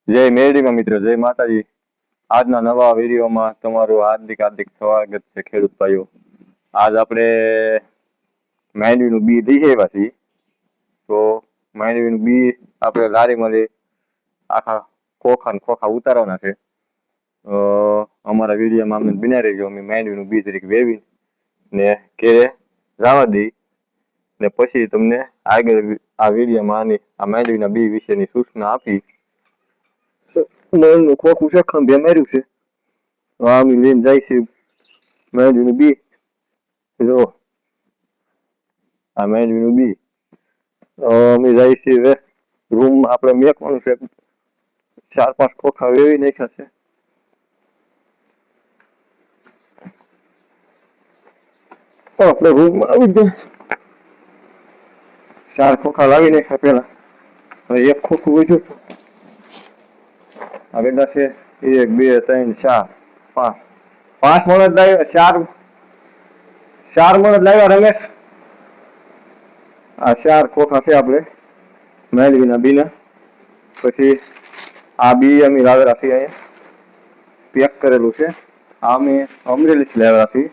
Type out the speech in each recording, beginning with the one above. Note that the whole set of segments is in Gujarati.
જય મેરડીમાં મિત્રો, જય માતાજી. આજના નવા વિડીયોમાં તમારું હાર્દિક સ્વાગત છે ખેડૂત ભાઈઓ. આજ આપણે માંડવીનું બી લઈ આવ્યા છીએ. તો માંડવીનું બી આપણે લારીમાં આખા ખોખા ઉતારવાના છે. અમારા વિડીયોમાં અમને બિના રહેજો. અમે માંડવીનું બી તરીકે વેવી ને ઘેરે જવા દઈ ને પછી તમને આગળ આ વિડીયોમાં આ માંડવીના બી વિશેની સૂચના આપી. ખોખું છે, ખંભે માર્યું છે. આમ લઈને જાય છે માંડવીનું બી. જો આ માંડવીનું બી અમે જાય છે હવે રૂમમાં આપણે મેકવાનું છે. 4-5 ખોખા વેવી નાખ્યા છે. આપણે રૂમમાં આવી ગયા. 4 ખોખા લાવી નાખ્યા પેલા. હવે એક ખોખું વધ્યું હતું. આ કેટલા છે? 1 2 3 4 5 5 મણ લાવ્યા. 4 મણ લાવ્યા રમેશ. આ 4 ખોખા છે આપણે માંડવીના બીના. પછી આ બી અમે લાવેલા છીએ અહીંયા પેક કરેલું છે. આ અમે અમરેલીથી લાવેલા છીએ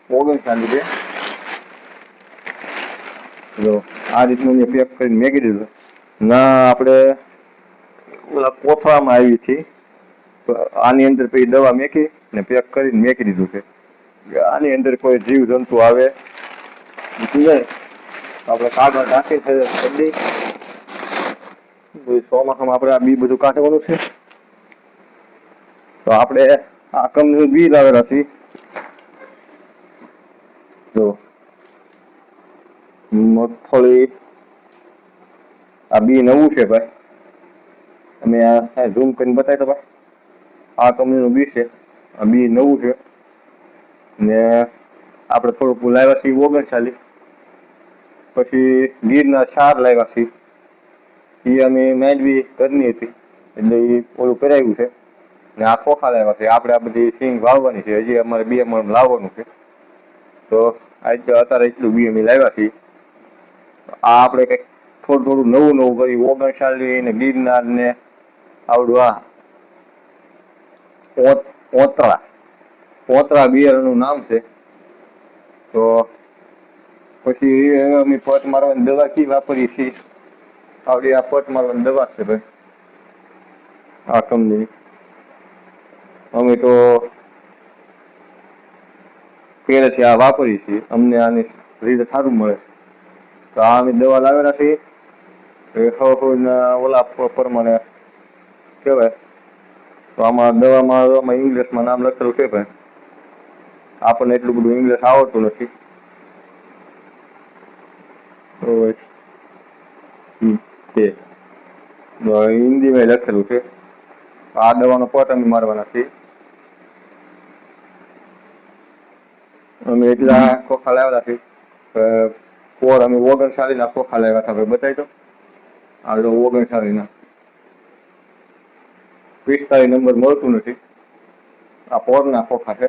39 છે. જો આ રીતનું મેં પેક કરીને મેકી દીધું. ના આપણે ઓલા કોથળામાં આવી છે. આની અંદર પછી દવા મેકી ને પેક કરીને મેકી દીધું છે. આની અંદર કોઈ જીવ જંતુ આવે નહીં. આપણે કાગળ નાખી કરી ચોમાસામાં આપણે આ બી બધું કાઢવાનું છે. તો આપણે આ કંપનીનું બી લાવેલા છીએ. જો મગફળી આ બી નવું છે ભાઈ. અમે આ ઝૂમ કરીને બતાવી દો ભાઈ. આ કંપનીનું બી છે. આ બી નવું છે ને આપણે થોડુંક લાવ્યા છીએ 39. પછી ગીરના 4 લાવ્યા છીએ. એ અમે માંડવી ઘરની હતી એટલે એ ઓલું કરાવ્યું છે. ને આ ખોખા લાવ્યા છે. આપણે આ બધી સિંગ વાવવાની છે. હજી અમારે 2 મણ લાવવાનું છે. તો અત્યારે એટલું બી અમે લાવ્યા છીએ. આ આપણે કંઈક થોડું નવું કરી 39 ને ગિરનાર ને આવડું આ ઓતરા બિયારણનું નામ છે. તો પછી અમે પટ મારવાની દવા કી વાપરીએ છીએ. આવડી આ પટ મારવાની દવા છે ભાઈ આ કંપનીની. અમે તો પહેલેથી આ વાપરીએ છીએ. અમને આની રિઝલ્ટ સારું મળે. તો આ અમે દવા લાવેલા છીએ. ઓલા પ્રમાણે કહેવાય. તો આમાં દવામાં ઇંગ્લિશમાં નામ લખેલું છે ભાઈ. આપણને એટલું બધું ઇંગ્લિશ આવડતું નથી. હિન્દીમાં લખેલું છે. આ દવાનો પટ અમે મારવાના છીએ. અમે એટલા ખોખા લાવેલા છીએ. પોર અમે 39 ખોખા લાવ્યા હતા ભાઈ. બતાવી દો. આ 39 45 નંબર મળતું નથી. આ પોરના ખોખા છે.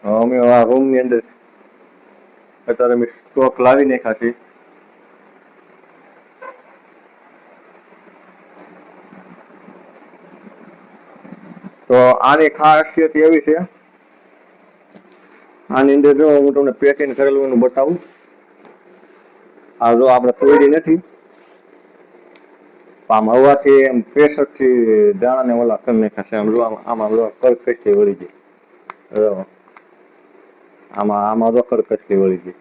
અમે આ રૂમની અંદર અત્યારે અમે સ્ટોક લાવી નાખ્યા છીએ. તો આની ખાસિયત એવી છે. આની અંદર જો હું તમને પેકિંગ કરેલું એનું બતાવું. આ જો આપણે તોડી નથી. આમ હવાથી એમ પ્રેશરથી દાણાને ઓલા કરી નાખ્યા છે. આમાં કરકસી વળી ગઈ. આમાં તો કરકસી વળી ગઈ.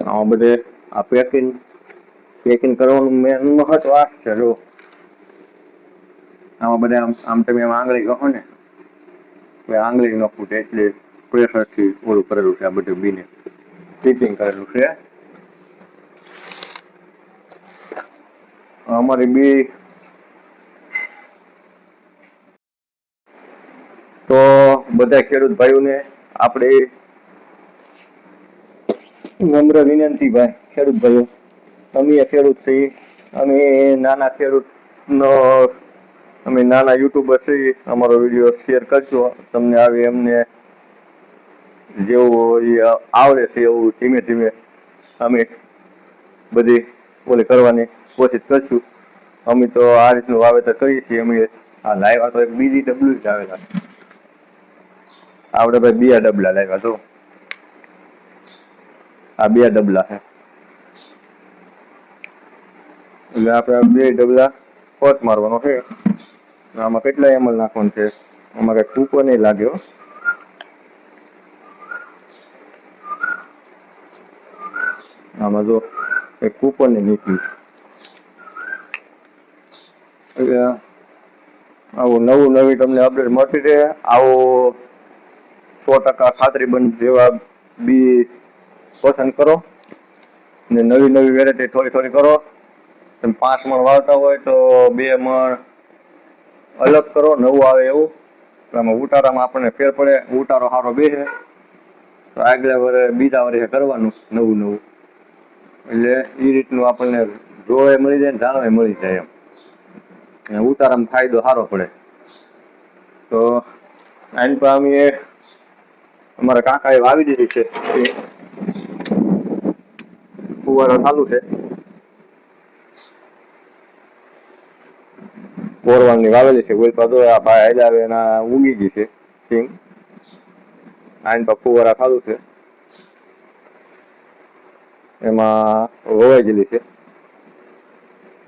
આમાં બધે આ પેકિંગ કરવાનું મેન મહત્વ આ છે. જો આમાં બધા આમ તમે આંગળી કહો ને આંગળી ન ફૂટે એટલે પ્રેશરથી ઓલું કરેલું છે. આ બધું બીને ટીપિંગ કરેલું છે. અમારી બી તો બધા ખેડૂત ભાઈઓને આપણે નમ્ર વિનંતી ભાઈ. ખેડૂત ભાઈઓ અમે ખેડૂત છીએ. અમે નાના ખેડૂતનો અમે નાના યુટ્યુબર છીએ. અમારો વિડીયો શેર કરજો. તમને આવે એમને જેવું આવડે છે એવું ધીમે ધીમે અમે બધી ઓલી કરવાની કોશિશ કરશું. અમે તો આ રીતનું વાવેતર કરીએ છીએ. અમે આ લાવ્યા તો એક બીજી ડબલું જ આવેલા. આપણે ભાઈ 2 ડબલા લાવ્યા તો આ 2 ડબલા છે. એટલે આપણે 2 ડબલા પોટ મારવાનો છે. આમાં કેટલા ml નાખવાનું છે? આમાં કઈ કૂપર નહીં લાગ્યો. આમાં જો એક કૂપર નહીં નીકળ્યું. એટલે આવું નવી તમને અપડેટ મળતી રહે. આવો 100% ખાતરીબંધ જેવા બી પસંદ કરો ને નવી વેરાયટી થોડી કરો. તમે 5 મણ વાવતા હોય તો 2 મણ અલગ કરો, નવું આવે એવું. આમાં ઉતારામાં આપણને ફેર પડે, ઉતારો સારો બેસે તો આગલા વર્ષે બીજા વર્ષે કરવાનું નવું. એટલે એ રીતનું આપણને જોવે મળી જાય ને જાણવા મળી જાય એમ. ઉતારામાં ફાયદો સારો પડે. તો આની પર અમે અમારા કાકાએ વાવી દીધી છે. ફુવારો ચાલુ છે. કોરવાની વાવેલી છે. કોઈ તો આ ભાઈ હજાવે એના ઉગી ગઈ છે સિંગ. આની પર ફુવારા ચાલુ છે. એમાં વવાઈ ગયેલી છે.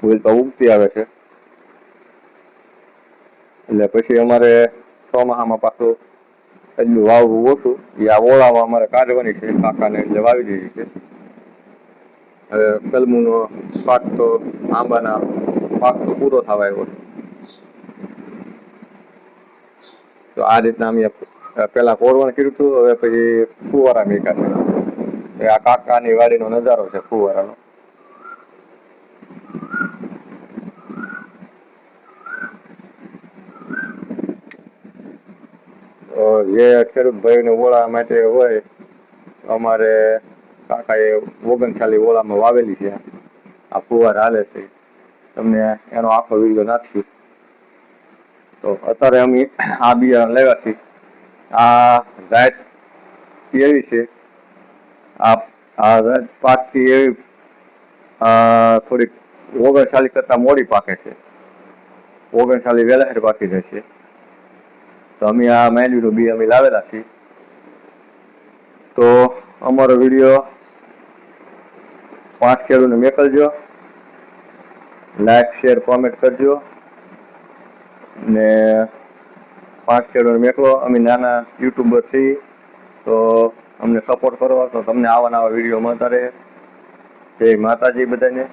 કોઈ તો ઉગતી આવે છે. એટલે પછી અમારે ચોમાસામાં પાછું એટલું વાવવું ઓછું. આ ઓળામાં અમારે કાઢવાની છે. કાકાને એટલે વાવી દીધી છે. હવે કલમુનો પાક તો આંબાના પાક તો પૂરો થવા આવ્યો. તો આ રીતના અમે પેલા કોરવણ કર્યું હતું. હવે પછી ફુવારા મેકા છે. આ કાકાની વાડીનો નજારો છે ફુવારાનો. જે ખેડૂત ભાઈને ઓળા માટે હોય, અમારે કાકાએ 39 ઓળામાં વાવેલી છે. આ ફુવારા હાલે છે. તમને એનો આખો વિડીયો નાખશું. તો અત્યારે અમે આ બિયારણ લેવા છીએ. આ જાત એવી છે, આ જાત પાકથી એવી થોડીક 39 કરતાં મોડી પાકે છે. 39 વહેલા પાકી જશે. તો અમે આ માંડવીનું બી અમે લાવેલા છીએ. તો અમારો વિડીયો 5 ખેડૂતને મોકલજો. લાઈક, શેર, કોમેન્ટ કરજો ને 5 ખેડૂતને મોકલો. અમે નાના યુટ્યુબર છીએ તો અમને સપોર્ટ કરો તો તમને આવા નવા વિડીયો મળતા રહે. જય માતાજી બધાને.